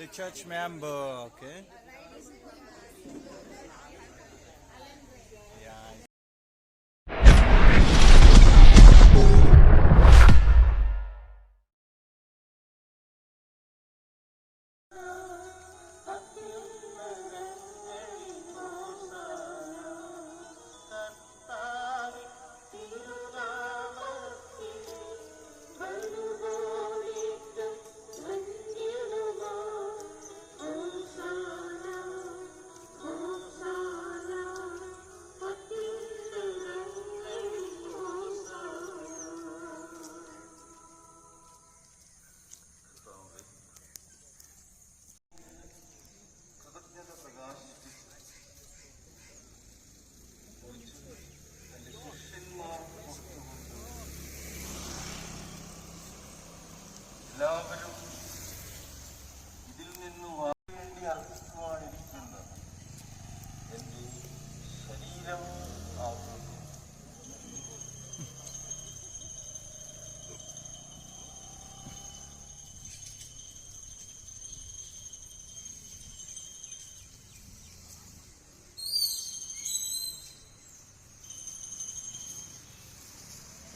the church member, okay? Yeah. എല്ലാവരും ഇതിൽ നിന്ന് വേണ്ടി അർപ്പിക്കുവാനിരിക്കുന്ന എൻ്റെ ശരീരം ആകുന്നു.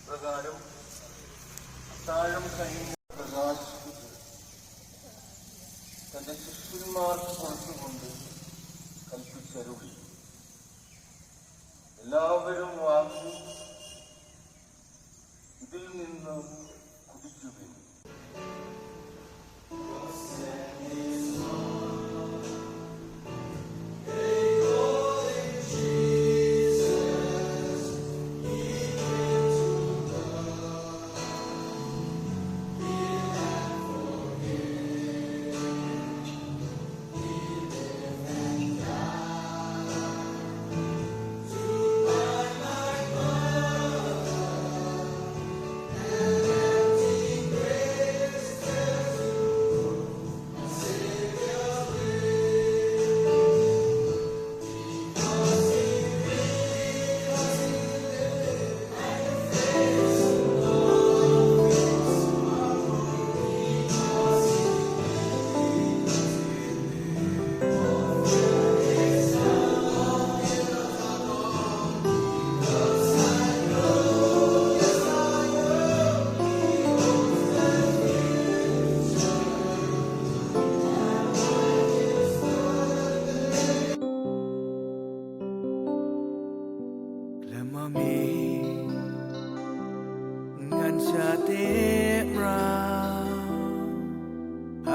പ്രകാരം താഴം കഴിഞ്ഞ പ്രകാശിപ്പിച്ച് തന്റെ ശിഷ്യന്മാർക്ക് കൊടുത്തുകൊണ്ട് കൽപ്പിച്ചരുളി, എല്ലാവരും വാങ്ങി ഇതിൽ നിന്ന് കുടിക്കുവിൻ.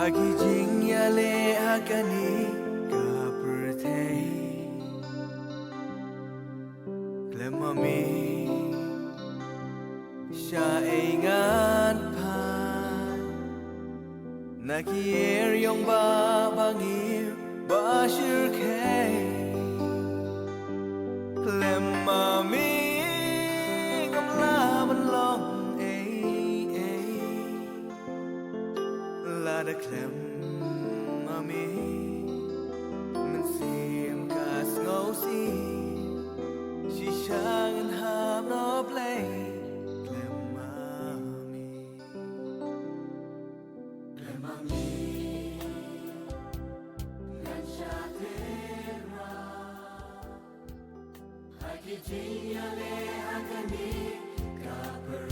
Agi jing yale akani kaprtei Klemami sha eingan pa Nakier yong ba bangir bashir kei Klemami gamla ban long La da klem mami men sim kas ngô si she shang and have no play klem mami ngan sha tera haki jinya le agani ka per